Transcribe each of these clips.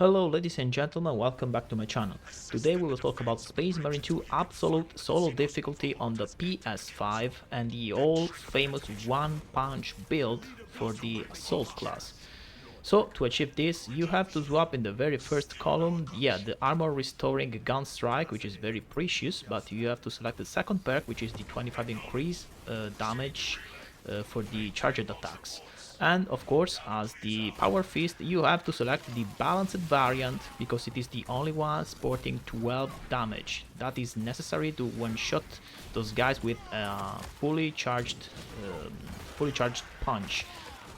Hello ladies and gentlemen, welcome back to my channel. Today we will talk about Space Marine 2 Absolute Solo difficulty on the PS5 and the all famous one punch build for the Assault class. So to achieve this, you have to swap in the very first column, the armor restoring gunstrike, which is very precious, but you have to select the second perk, which is the 25 increase damage for the charged attacks. And of course, as the power fist, you have to select the balanced variant because it is the only one sporting 12 damage. That is necessary to one-shot those guys with a fully charged punch.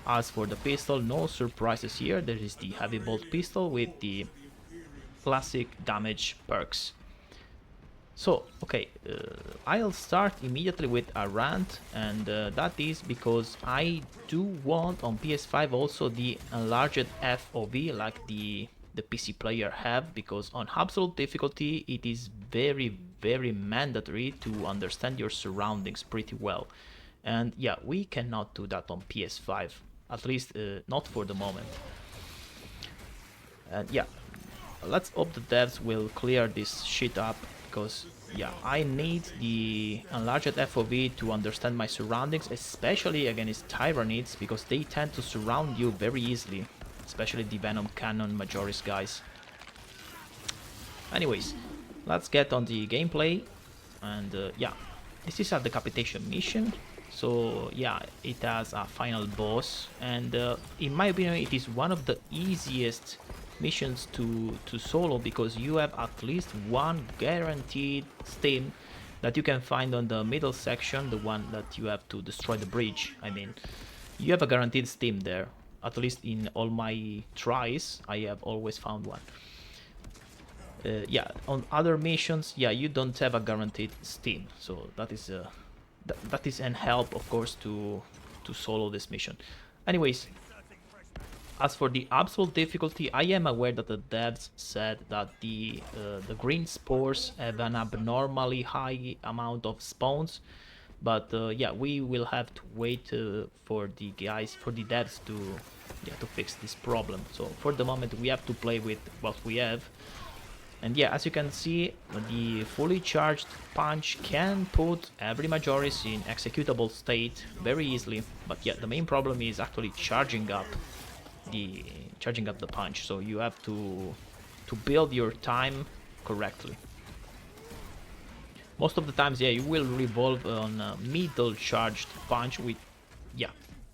As for the pistol, no surprises here. There is the heavy bolt pistol with the classic damage perks. So, okay, I'll start immediately with a rant, and that is because I do want on PS5 also the enlarged FOV like the PC player have, because on absolute difficulty it is very mandatory to understand your surroundings pretty well. And yeah, we cannot do that on PS5, at least not for the moment. And yeah, let's hope the devs will clear this shit up, because yeah, I need the enlarged FOV to understand my surroundings, especially against Tyranids, because they tend to surround you very easily, especially the Venom Cannon Majoris guys. Anyways, let's get on the gameplay, and yeah, this is a decapitation mission. So yeah, it has a final boss, and in my opinion it is one of the easiest missions to solo, because you have at least one guaranteed stim that you can find on the middle section, the one that you have to destroy the bridge. I mean, you have a guaranteed stim there. At least in all my tries, I have always found one. Yeah, on other missions, yeah, you don't have a guaranteed stim, so that is an help, of course, to solo this mission. Anyways, as for the absolute difficulty, I am aware that the devs said that the green spores have an abnormally high amount of spawns, but yeah, we will have to wait for the devs to fix this problem. So for the moment, we have to play with what we have. And yeah, as you can see, the fully charged punch can put every Majoris in executable state very easily, but yeah, the main problem is actually charging up the punch, so you have to build your time correctly. Most of the times, yeah, you will revolve on a middle charged punch, with yeah,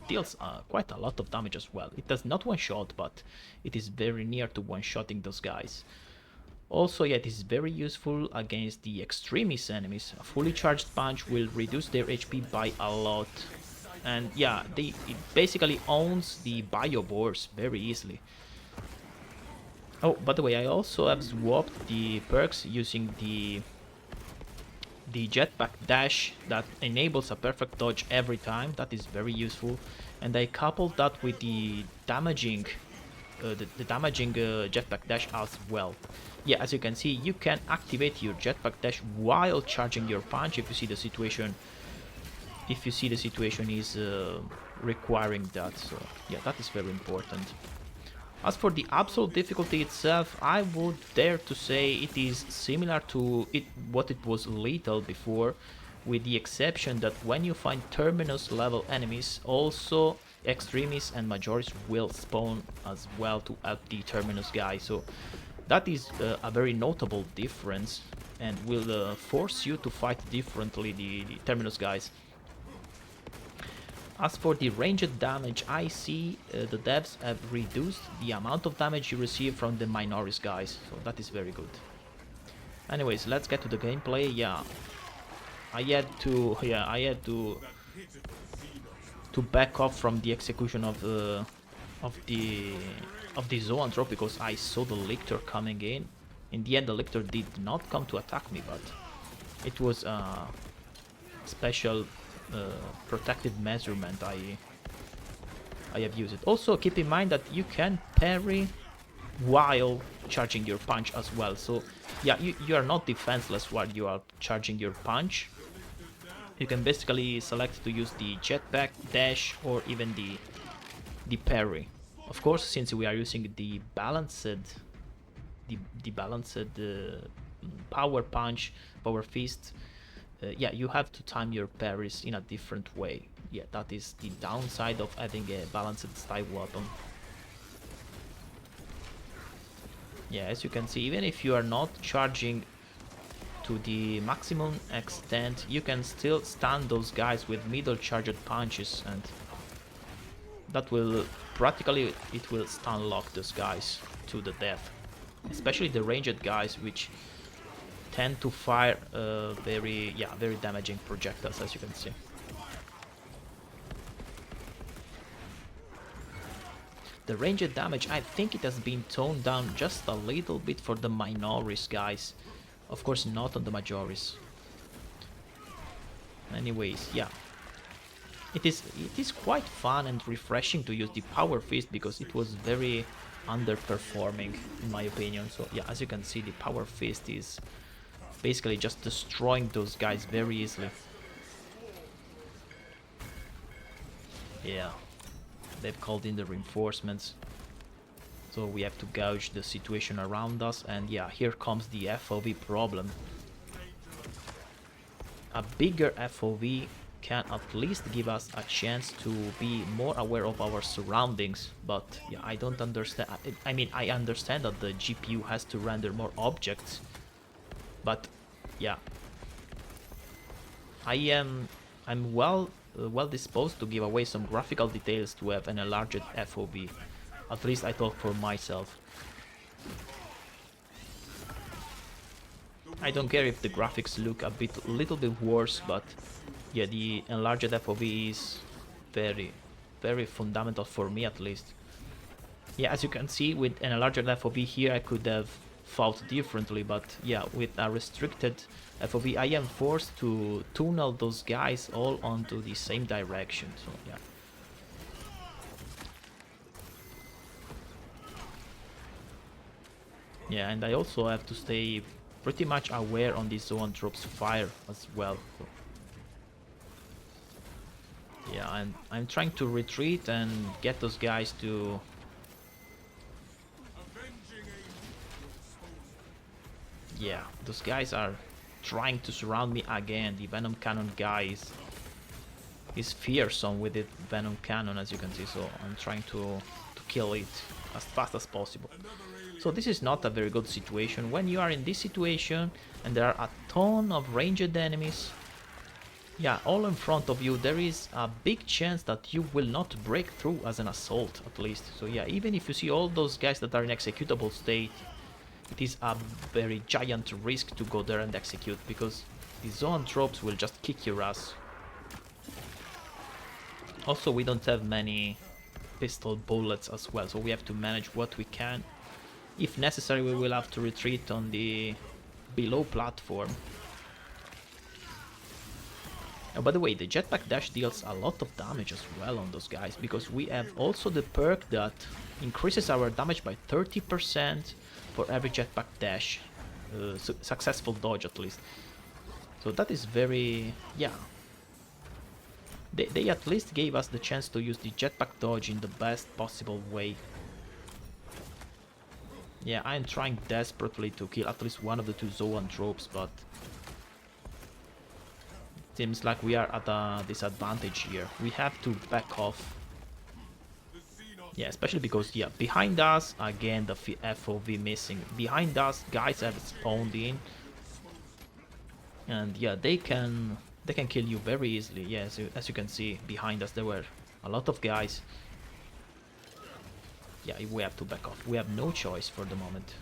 deals quite a lot of damage as well. It does not one shot, but it is very near to one shotting those guys. Also, yeah, it is very useful against the extremist enemies. A fully charged punch will reduce their HP by a lot. And yeah, it basically owns the bio boars very easily. Oh, by the way, I also have swapped the perks using the jetpack dash that enables a perfect dodge every time. That is very useful. And I coupled that with the damaging jetpack dash as well. Yeah, as you can see, you can activate your jetpack dash while charging your punch if you see the situation. If you see the situation is requiring that, so yeah, that is very important. As for the absolute difficulty itself, I would dare to say it is similar to what it was lethal before, with the exception that when you find terminus level enemies, also extremists and Majoris will spawn as well to help the terminus guy. So that is a very notable difference, and will force you to fight differently the terminus guys. As for the ranged damage, I see the devs have reduced the amount of damage you receive from the Minoris guys, so that is very good. Anyways, let's get to the gameplay. Yeah, I had to back off from the execution of the zoanthrope, because I saw the lictor coming in. In the end, the lictor did not come to attack me, but it was a special protective measurement I have used it. Also, keep in mind that you can parry while charging your punch as well. So yeah, you are not defenseless while you are charging your punch. You can basically select to use the jetpack dash or even the parry. Of course, since we are using the balanced debalanced power punch, power fist. Yeah, you have to time your parries in a different way. Yeah, that is the downside of having a balanced style weapon. Yeah, as you can see, even if you are not charging to the maximum extent, you can still stun those guys with middle charged punches, and that will practically, it will stun lock those guys to the death. Especially the ranged guys, which tend to fire very damaging projectiles, as you can see. The ranged damage, I think it has been toned down just a little bit for the minoris guys. Of course not on the majoris. Anyways, yeah. It is quite fun and refreshing to use the power fist because it was very underperforming in my opinion. So yeah, as you can see, the power fist is basically just destroying those guys very easily. Yeah, they've called in the reinforcements, so we have to gauge the situation around us, and yeah, here comes the FOV problem. A bigger FOV can at least give us a chance to be more aware of our surroundings, but yeah, I don't understand. I mean, I understand that the GPU has to render more objects, but yeah, I'm well disposed to give away some graphical details to have an enlarged FOV. At least I talk for myself. I don't care if the graphics look a little bit worse, but yeah, the enlarged FOV is very fundamental for me at least. Yeah, as you can see, with an enlarged FOV here I could have fought differently, but yeah, with a restricted FOV I am forced to tunnel those guys all onto the same direction, so yeah. Yeah, and I also have to stay pretty much aware on the zoantropes fire as well. So yeah, and I'm trying to retreat and get those guys to... Yeah, those guys are trying to surround me again. The Venom Cannon guy is fearsome with the Venom Cannon, as you can see, so I'm trying to kill it as fast as possible. So this is not a very good situation. When you are in this situation and there are a ton of ranged enemies, yeah, all in front of you, there is a big chance that you will not break through as an assault, at least. So yeah, even if you see all those guys that are in executable state, it is a very giant risk to go there and execute, because the zoantropes will just kick your ass. Also, we don't have many pistol bullets as well, so we have to manage what we can. If necessary, we will have to retreat on the below platform. Oh, by the way, the jetpack dash deals a lot of damage as well on those guys, because we have also the perk that increases our damage by 30% for every jetpack dash, successful dodge at least. So that is very... yeah. They at least gave us the chance to use the jetpack dodge in the best possible way. Yeah, I'm trying desperately to kill at least one of the two zoantropes, but it seems like we are at a disadvantage here. We have to back off. Yeah, especially because, yeah, behind us, again, the FOV missing. Behind us, guys have spawned in. And yeah, they can kill you very easily. Yeah, as you can see, behind us there were a lot of guys. Yeah, we have to back off. We have no choice for the moment.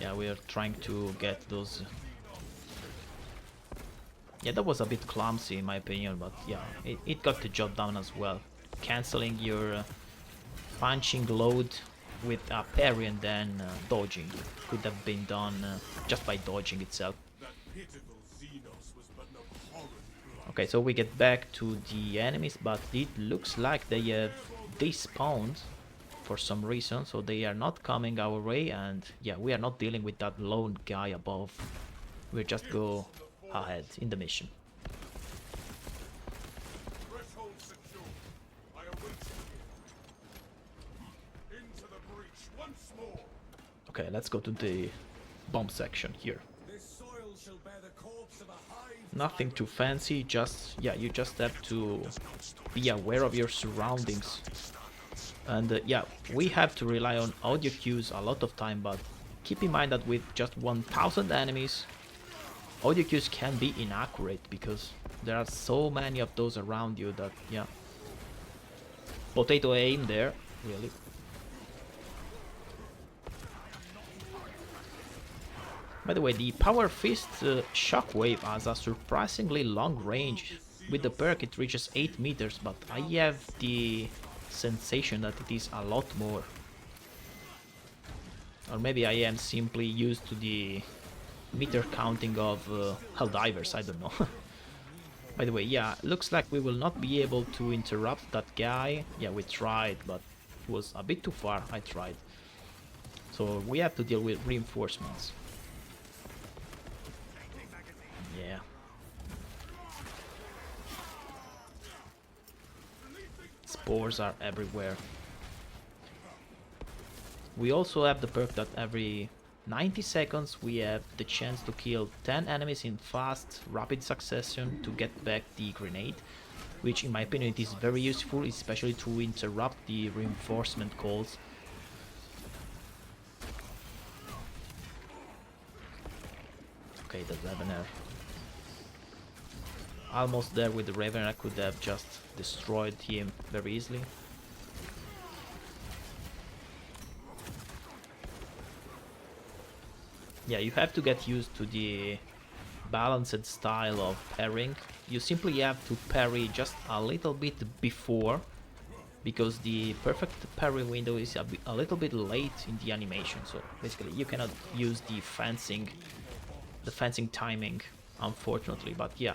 Yeah, we are trying to get those... Yeah, that was a bit clumsy in my opinion, but yeah, it got the job done as well. Cancelling your punching load with a parry and then dodging could have been done just by dodging itself. Okay, so we get back to the enemies, but it looks like they have despawned for some reason, so they are not coming our way, and yeah, we are not dealing with that lone guy above. We'll just go ahead in the mission. Okay, let's go to the bomb section here. Nothing too fancy, just, yeah, you just have to be aware of your surroundings. And yeah, we have to rely on audio cues a lot of time, but keep in mind that with just 1000 enemies, audio cues can be inaccurate because there are so many of those around you that, yeah. Potato aim there, really. By the way, the Power Fist shockwave has a surprisingly long range. With the perk it reaches 8 meters, but I have the sensation that it is a lot more. Or maybe I am simply used to the meter counting of Helldivers, I don't know. By the way, yeah, looks like we will not be able to interrupt that guy. Yeah, we tried, but it was a bit too far. I tried. So we have to deal with reinforcements. Yeah. Spores are everywhere. We also have the perk that every 90 seconds we have the chance to kill 10 enemies in fast, rapid succession to get back the grenade, which in my opinion it is very useful, especially to interrupt the reinforcement calls. Okay, the Ravener. Almost there with the Ravener, I could have just destroyed him very easily. Yeah, you have to get used to the balanced style of parrying. You simply have to parry just a little bit before, because the perfect parry window is a little bit late in the animation. So basically you cannot use the fencing timing, unfortunately. But yeah,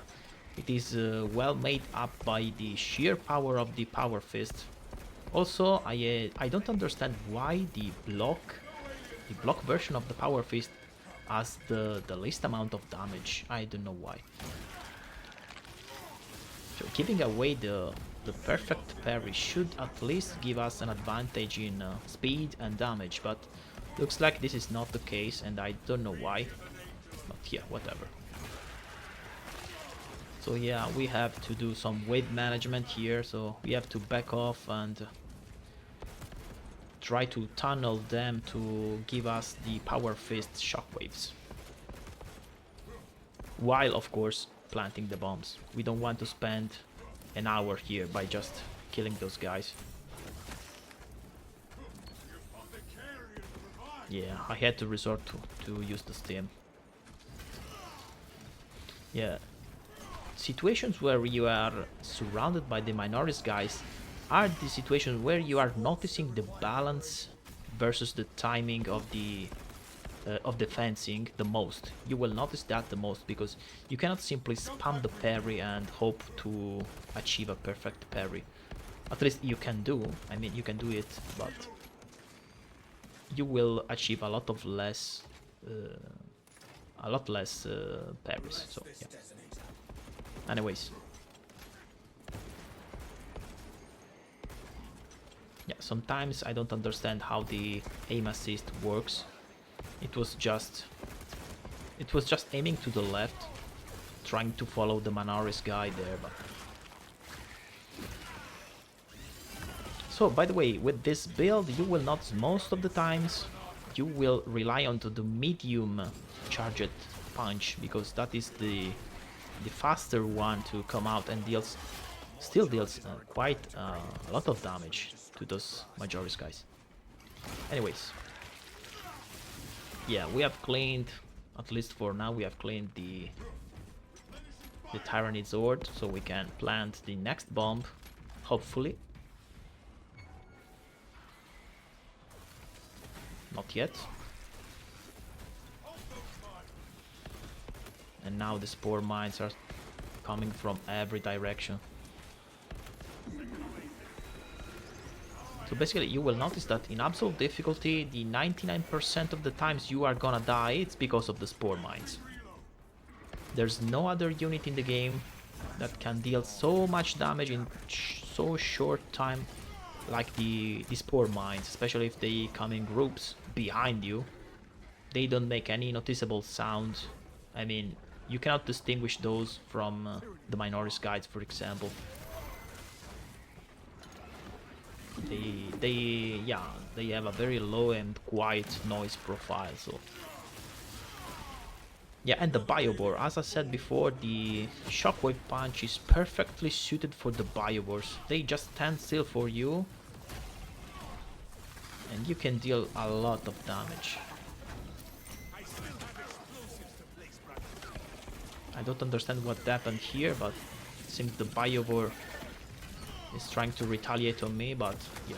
it is well made up by the sheer power of the Power Fist. Also, I don't understand why the block version of the Power Fist has the least amount of damage. I don't know why. So giving away the perfect parry should at least give us an advantage in speed and damage, but looks like this is not the case, and I don't know why. But yeah, whatever. So yeah, we have to do some wave management here, so we have to back off and try to tunnel them to give us the Power Fist shockwaves. While, of course, planting the bombs. We don't want to spend an hour here by just killing those guys. Yeah, I had to resort to use the stim. Yeah. Situations where you are surrounded by the Minoris guys are the situations where you are noticing the balance versus the timing of the fencing the most. You will notice that the most, because you cannot simply spam the parry and hope to achieve a perfect parry. At least you can do. I mean, you can do it, but you will achieve a lot less parries. So yeah. Anyways. Yeah, sometimes I don't understand how the aim assist works. It was just aiming to the left, trying to follow the Manaris guy there, but... So, by the way, with this build, you will notice most of the times you will rely on the medium charged punch, because that is the faster one to come out and still deals quite a lot of damage to those Majoris guys. Anyways, yeah, we have cleaned, at least for now, we have cleaned the Tyranid Zord, so we can plant the next bomb, hopefully. Not yet. And now the spore mines are coming from every direction. So basically you will notice that in absolute difficulty, the 99% of the times you are gonna die, it's because of the spore mines. There's no other unit in the game that can deal so much damage in so short time like the spore mines, especially if they come in groups behind you. They don't make any noticeable sound. I mean, you cannot distinguish those from the Minoris guides, for example. They have a very low and quiet noise profile. So yeah, and the Biobore, as I said before, the shockwave punch is perfectly suited for the Biobores. They just stand still for you, and you can deal a lot of damage. I don't understand what happened here, but it seems the Biobore is trying to retaliate on me, but yeah.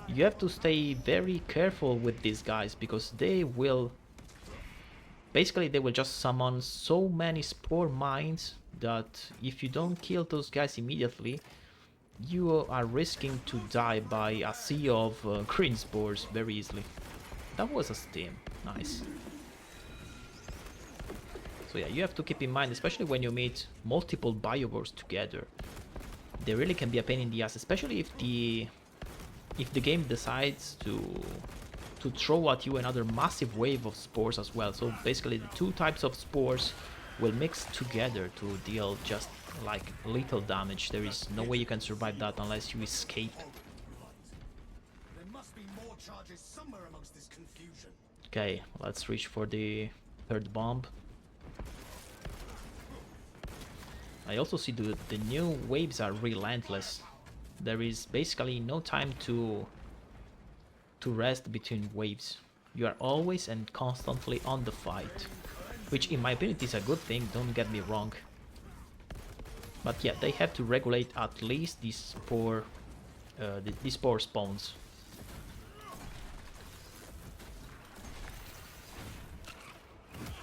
You have to stay very careful with these guys, because they will... Basically, they will just summon so many spore mines that if you don't kill those guys immediately, you are risking to die by a sea of green spores very easily. That was a stim. Nice. So yeah, you have to keep in mind, especially when you meet multiple Biobores together. They really can be a pain in the ass, especially if the game decides to throw at you another massive wave of spores as well. So basically the two types of spores will mix together to deal just like little damage. There is no way you can survive that unless you escape. There must be more charges somewhere amongst this confusion. Okay, let's reach for the third bomb. I also see the new waves are relentless. There is basically no time to rest between waves. You are always and constantly on the fight, which in my opinion is a good thing, don't get me wrong. But yeah, they have to regulate at least these spore spawns.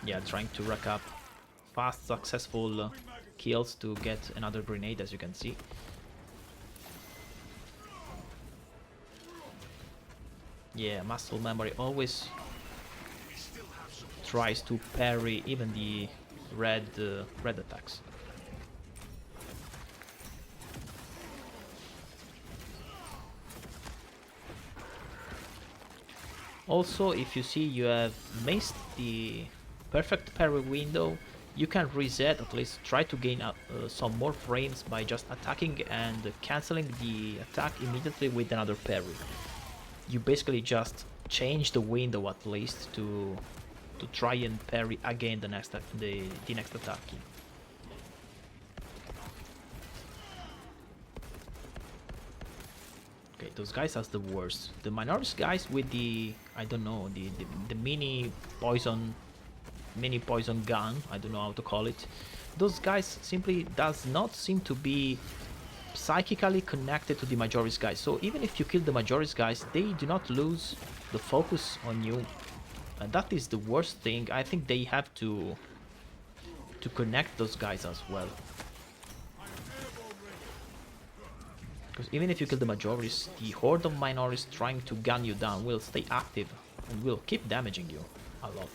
Yeah, trying to rack up fast, successful kills to get another grenade, as you can see. Yeah, muscle memory always tries to parry even the red attacks. Also, if you see you have missed the perfect parry window, you can reset, at least try to gain some more frames by just attacking and cancelling the attack immediately with another parry. You basically just change the window at least to try and parry again the next attack. Okay, those guys are the worst. The Minoris guys with the, I don't know, the mini poison gun, I don't know how to call it. Those guys simply does not seem to be psychically connected to the Majoris guys. So even if you kill the Majoris guys, they do not lose the focus on you. And that is the worst thing. I think they have to connect those guys as well. Because even if you kill the Majoris, the horde of Minoris trying to gun you down will stay active and will keep damaging you a lot.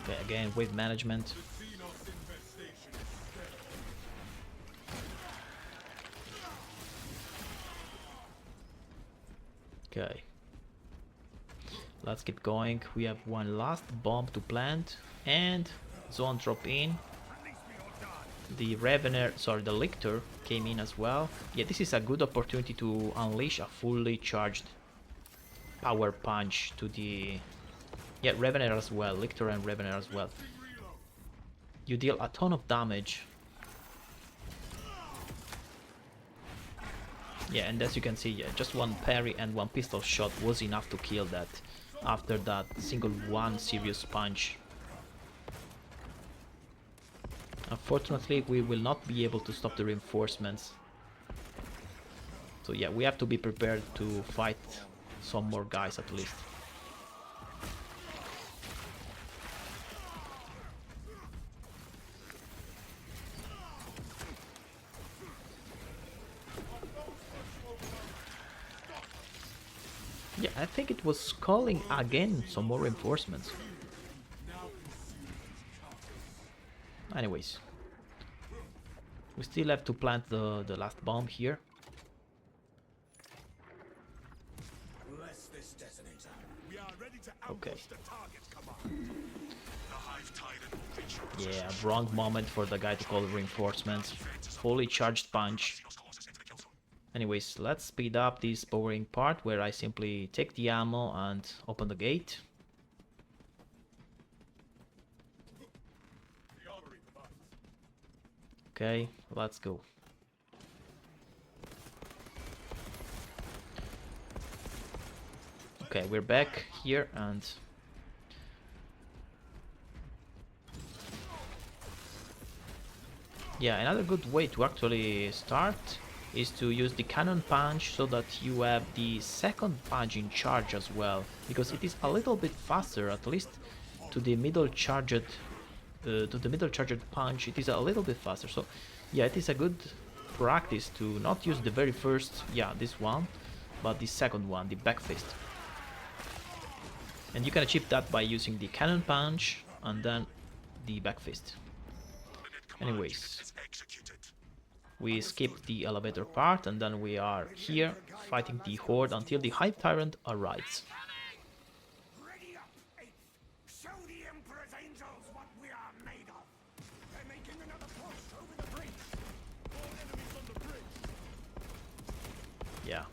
Okay, again, wave management. Okay. Let's keep going. We have one last bomb to plant and zone drop in. The Revener, sorry, the Lictor came in as well. Yeah, this is a good opportunity to unleash a fully charged power punch to the... Yeah, Revener as well, Lictor and Revener as well. You deal a ton of damage. Yeah, and as you can see, yeah, just one parry and one pistol shot was enough to kill that after that single one serious punch. Unfortunately, we will not be able to stop the reinforcements. So yeah, we have to be prepared to fight some more guys at least. Yeah, I think it was calling again some more reinforcements. Anyways, we still have to plant the last bomb here. Bless this detonator. We are ready to Okay. ambush the target, command. The hive tyrant will reach your Yeah, wrong moment for the guy to call reinforcements. Fully charged punch. Anyways, let's speed up this boring part where I simply take the ammo and open the gate. Okay, let's go. Okay, we're back here and yeah, another good way to actually start is to use the cannon punch so that you have the second punch in charge as well, because it is a little bit faster, at least to the middle charged punch. It is a little bit faster. So yeah, it is a good practice to not use the very first, yeah, this one, but the second one, the back fist. And you can achieve that by using the cannon punch and then the back fist. Anyways, we skip the elevator part and then we are here fighting the horde until the hive tyrant arrives. Ready up, Eighth. Show the Emperor's angels what we are made of. They're making another push over the bridge. All enemies on the bridge. Yeah.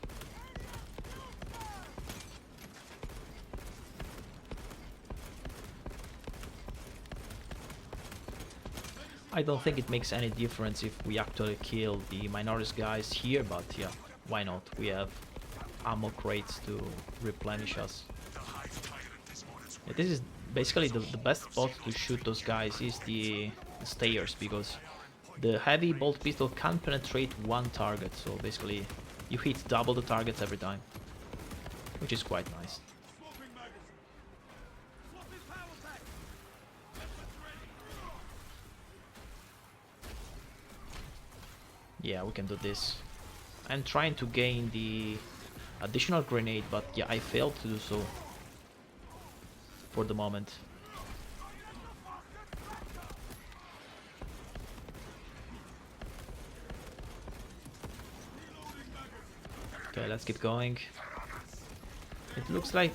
I don't think it makes any difference if we actually kill the Minoris guys here, but yeah, why not? We have ammo crates to replenish us. Yeah, this is basically the best spot to shoot those guys is the stairs, because the heavy bolt pistol can penetrate one target, so basically you hit double the targets every time, which is quite nice. Yeah, we can do this. I'm trying to gain the additional grenade, but yeah, I failed to do so for the moment. Okay, let's keep going. It looks like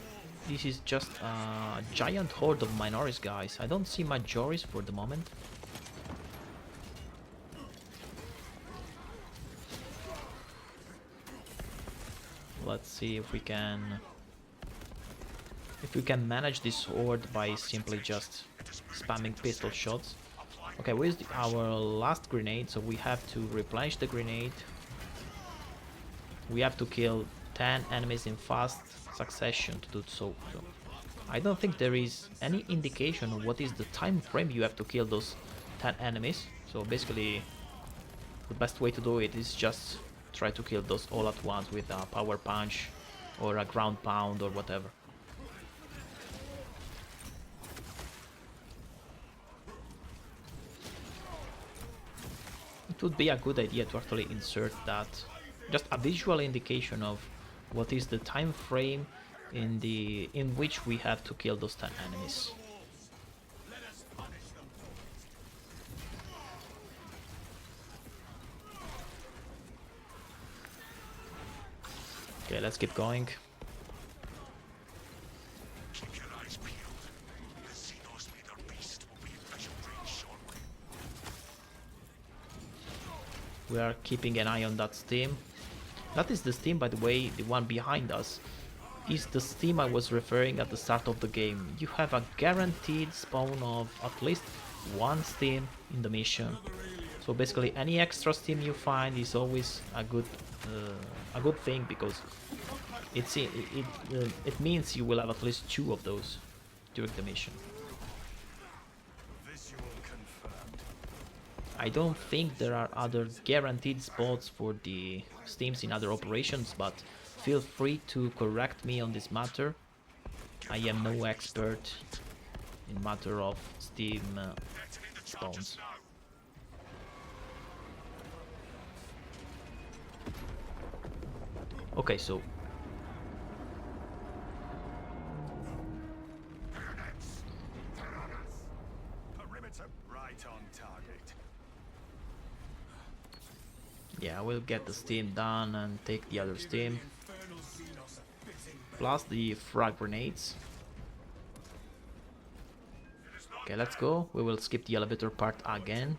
this is just a giant horde of Minoris guys. I don't see Majoris for the moment. Let's see if we can manage this horde by simply just spamming pistol shots. Okay, where's our last grenade? So we have to replenish the grenade. We have to kill 10 enemies in fast succession to do so. I don't think there is any indication of what is the time frame you have to kill those 10 enemies. So basically, the best way to do it is just try to kill those all at once with a power punch or a ground pound or whatever. It would be a good idea to actually insert that, just a visual indication of what is the time frame in which we have to kill those 10 enemies. Okay, let's keep going. Keep your eyes peeled. The Xenos leader beast will be visual range shortly. We are keeping an eye on that steam. That is the steam, by the way, the one behind us is the steam I was referring at the start of the game. You have a guaranteed spawn of at least one steam in the mission. So basically any extra steam you find is always a good thing, because it means you will have at least 2 of those during the mission. Visual confirmed. I don't think there are other guaranteed spots for the steams in other operations, but feel free to correct me on this matter. I am no expert in matter of steam spawns. Okay, so Perimeter right on target. Yeah, we'll get the steam done and take the other steam. Plus the frag grenades. Okay, let's go. We will skip the elevator part again.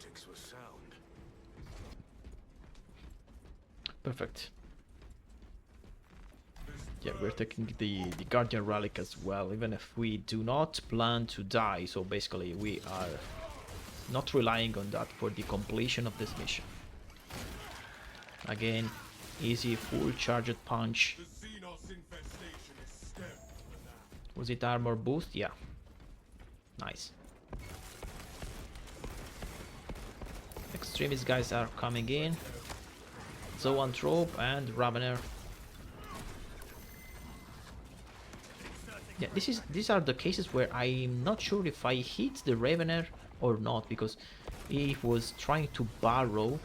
Perfect. Yeah, we're taking the Guardian Relic as well, even if we do not plan to die. So basically we are not relying on that for the completion of this mission. Again, easy full charged punch. Was it armor boost? Yeah. Nice. Extremist guys are coming in. Zoanthrope and Ravener. Yeah, these are the cases where I'm not sure if I hit the Ravener or not, because he was trying to burrow.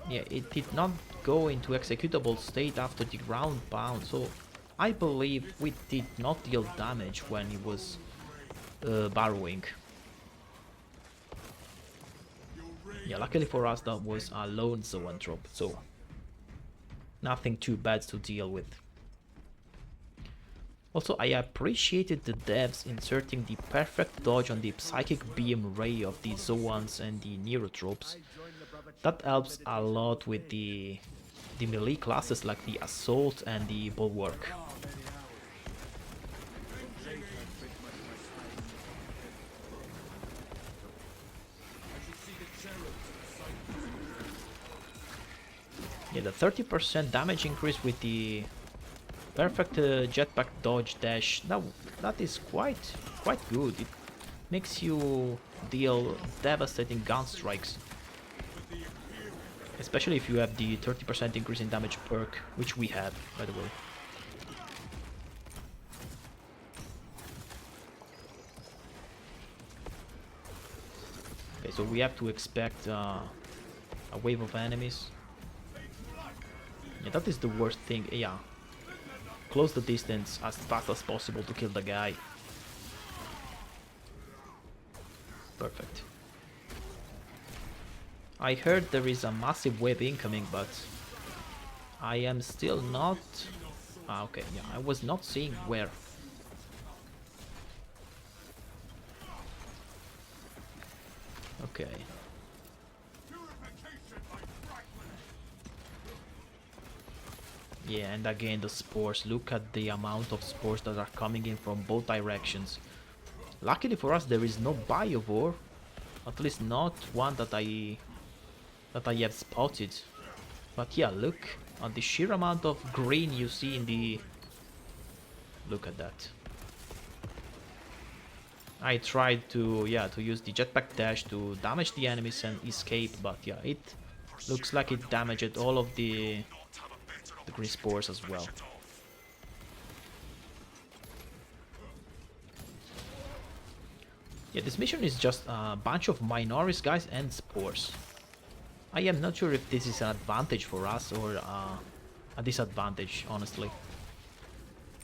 Yeah, it did not go into executable state after the ground pound, so I believe we did not deal damage when he was burrowing. Yeah, luckily for us that was a lone zoanthrope, so nothing too bad to deal with. Also, I appreciated the devs inserting the perfect dodge on the psychic beam ray of the zoans and the neurotropes. That helps a lot with the melee classes like the assault and the bulwark. Yeah, the 30% damage increase with the perfect jetpack dodge dash, that is quite good. It makes you deal devastating gun strikes, especially if you have the 30% increase in damage perk, which we have, by the way. Okay, so we have to expect a wave of enemies. Yeah, that is the worst thing. Yeah, close the distance as fast as possible to kill the guy. Perfect. I heard there is a massive wave incoming, but I am still not... Ah, okay, yeah, I was not seeing where. Okay. Yeah, and again the spores. Look at the amount of spores that are coming in from both directions. Luckily for us there is no biovore, at least not one that I have spotted. But yeah, look at the sheer amount of green you see in the... Look at that. I tried to use the jetpack dash to damage the enemies and escape, but yeah, it looks like it damaged all of the green spores as well. Yeah, this mission is just a bunch of Minoris guys and spores. I am not sure if this is an advantage for us or a disadvantage, honestly.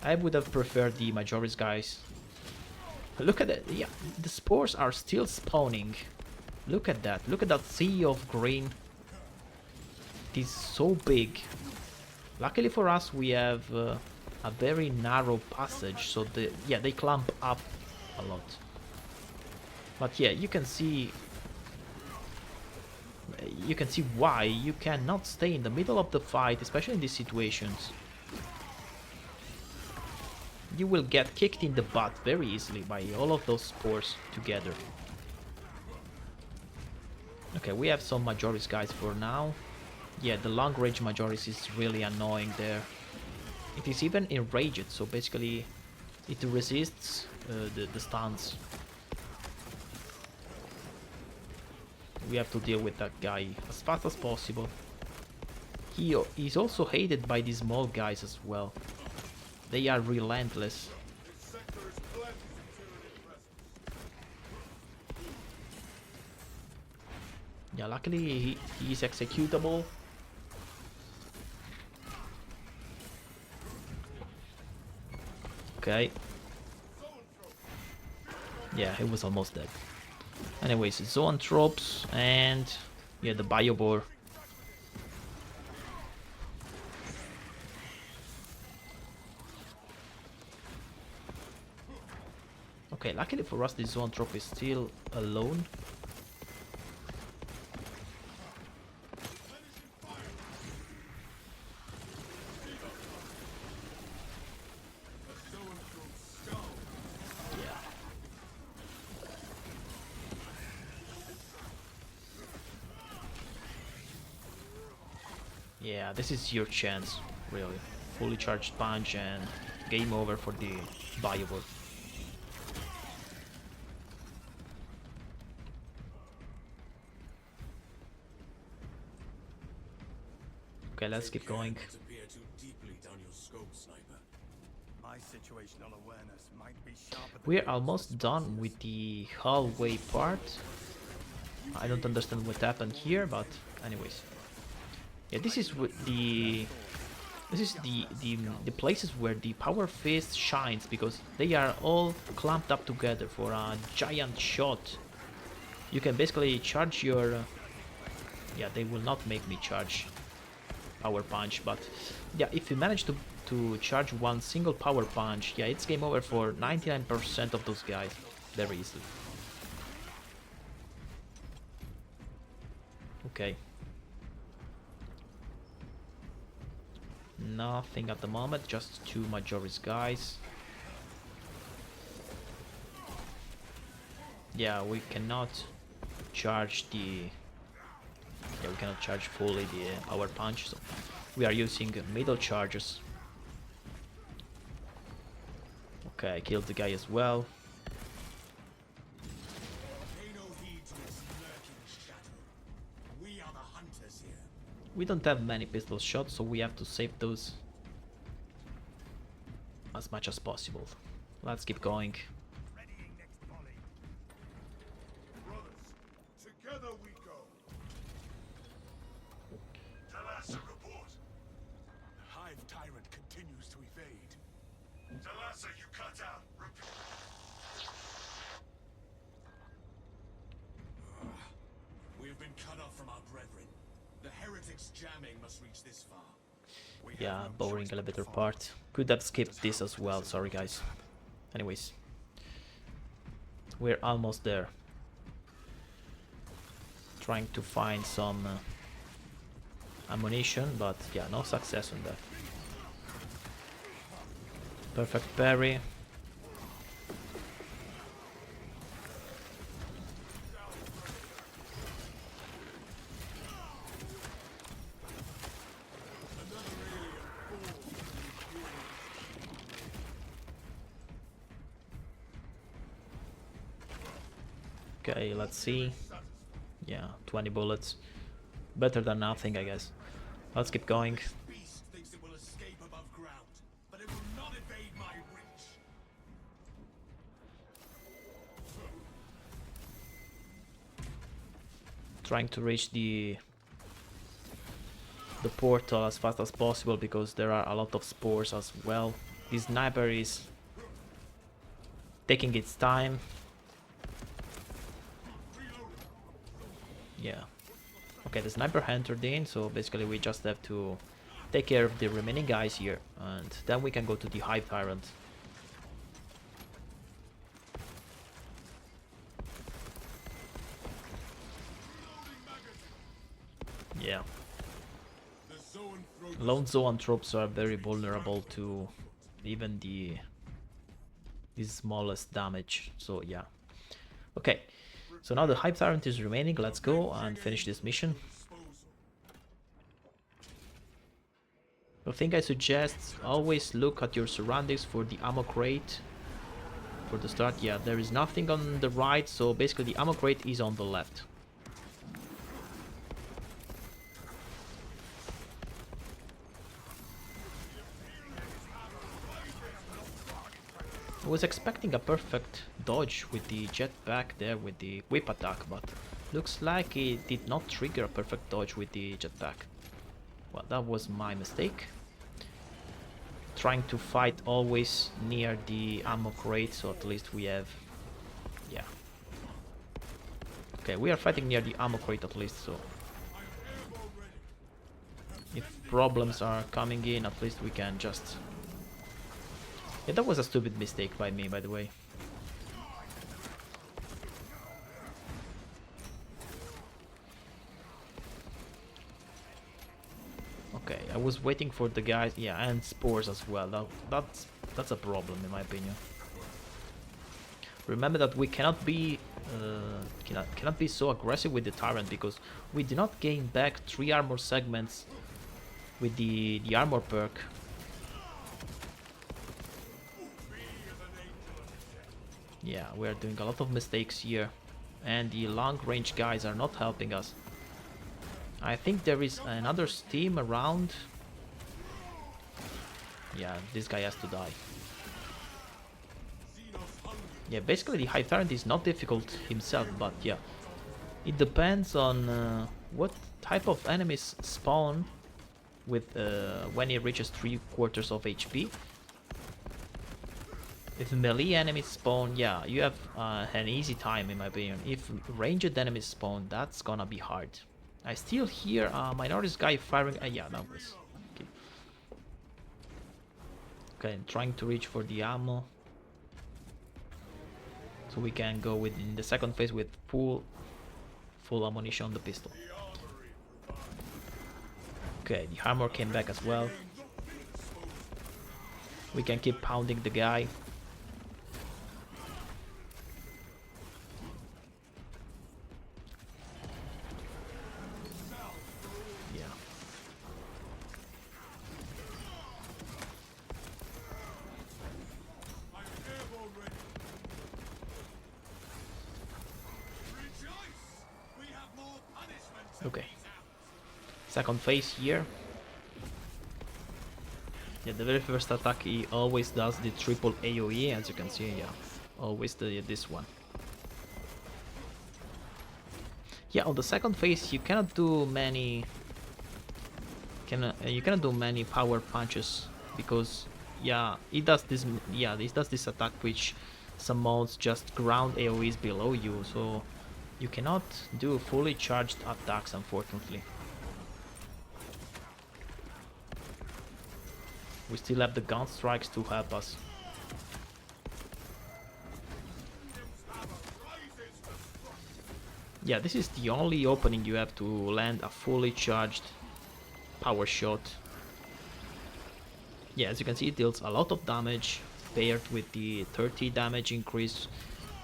I would have preferred the Majoris guys. Look at that, yeah, the spores are still spawning. Look at that sea of green. It is so big. Luckily for us, we have a very narrow passage, so they clump up a lot. But yeah, you can see why you cannot stay in the middle of the fight, especially in these situations. You will get kicked in the butt very easily by all of those spores together. Okay, we have some Majoris guys for now. Yeah, the long range Majoris is really annoying there. It is even enraged, so basically it resists the stuns. We have to deal with that guy as fast as possible. He is also hated by these small guys as well. They are relentless. Yeah, luckily he is executable. Okay. Yeah, he was almost dead. Anyways, zoanthropes and yeah, the biobore. Okay, luckily for us, the zoanthrope is still alone. Yeah, this is your chance, really. Fully charged punch and game over for the biobore. Okay, let's keep going. My situational awareness might be sharper than We're yours, almost done with the hallway part. I don't understand what happened here, but anyways. Yeah, this is what the places where the power fist shines, because they are all clumped up together for a giant shot. You can basically charge your yeah, they will not make me charge power punch, but yeah, if you manage to charge one single power punch, yeah, it's game over for 99% of those guys very easily. Okay. Nothing at the moment, just two Majoris guys. Yeah, we cannot charge the... Yeah, we cannot charge fully the power punch, so we are using middle charges. Okay, I killed the guy as well. We don't have many pistol shots, so we have to save those as much as possible. Let's keep going. readying next volley. Brothers, together we go. Talassa report. The Hive Tyrant continues to evade. Talassa, you cut out. We have been cut off from our brethren. The heretics jamming must reach this far. Yeah, boring elevator part. Could have skipped this as well, sorry guys. Anyways. We're almost there. Trying to find some ammunition, but yeah, no success on that. Perfect parry. Okay, let's see. Yeah, 20 bullets. Better than nothing, I guess. Let's keep going. Beast thinks it will escape above ground, but it will not evade my reach. Trying to reach the portal as fast as possible, because there are a lot of spores as well. This sniper is taking its time. Yeah. Okay, the sniper entered in, so basically we just have to take care of the remaining guys here, and then we can go to the Hive Tyrant. Yeah. Lone zoanthropes are very vulnerable to even the smallest damage, so yeah. Okay, so now the Hive Tyrant is remaining. Let's go and finish this mission. The thing I suggest, always look at your surroundings for the ammo crate. For the start, yeah, there is nothing on the right, so basically the ammo crate is on the left. I was expecting a perfect dodge with the jetpack there with the whip attack, but looks like it did not trigger a perfect dodge with the jetpack. Well, that was my mistake. Trying to fight always near the ammo crate, so at least we have... yeah. Okay, we are fighting near the ammo crate at least, so if problems are coming in, at least we can just... Yeah, that was a stupid mistake by me, by the way. Okay, I was waiting for the guys, yeah, and spores as well. That's a problem in my opinion. Remember that we cannot be so aggressive with the Tyrant because we do not gain back 3 armor segments with the armor perk. Yeah, we are doing a lot of mistakes here, and the long range guys are not helping us. I think there is another steam around. Yeah, this guy has to die. Yeah, basically the High Tyrant is not difficult himself, but yeah, it depends on what type of enemies spawn with when he reaches 3/4 of HP. If melee enemies spawn, yeah, you have an easy time in my opinion. If ranged enemies spawn, that's gonna be hard. I still hear a minority guy firing. Yeah, that was okay. Okay, trying to reach for the ammo, so we can go in the second phase with full ammunition on the pistol. Okay, the armor came back as well. We can keep pounding the guy. Okay. Second phase here. Yeah, the very first attack he always does the triple AoE, as you can see, yeah. Always this one. Yeah, on the second phase you cannot do many you cannot do many power punches because yeah, it does this attack which summons just ground AoEs below you, so you cannot do fully charged attacks, unfortunately. We still have the gunstrikes to help us. Yeah, this is the only opening you have to land a fully charged power shot. Yeah, as you can see, it deals a lot of damage paired with the 30 damage increase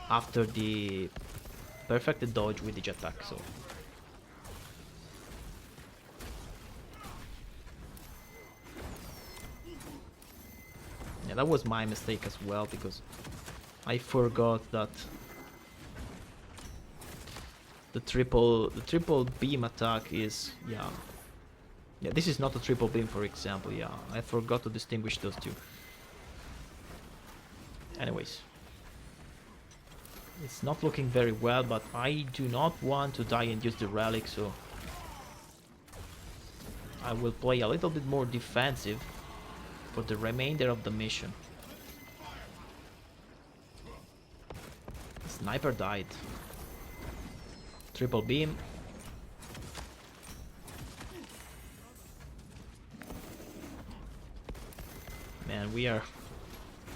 after the perfect dodge with the jetpack. So yeah, that was my mistake as well, because I forgot that the triple beam attack is yeah, this is not a triple beam, for example. Yeah, I forgot to distinguish those two. Anyways, it's not looking very well, but I do not want to die and use the relic, so I will play a little bit more defensive for the remainder of the mission. The sniper died. Triple beam. Man, we are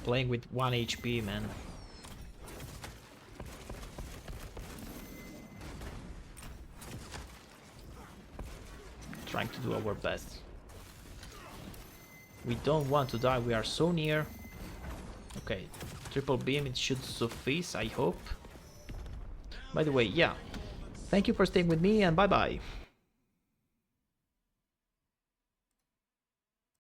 playing with 1 HP, man. Trying to do our best. We don't want to die, we are so near. Okay, triple beam, it should suffice, I hope. By the way, yeah, thank you for staying with me, and bye bye.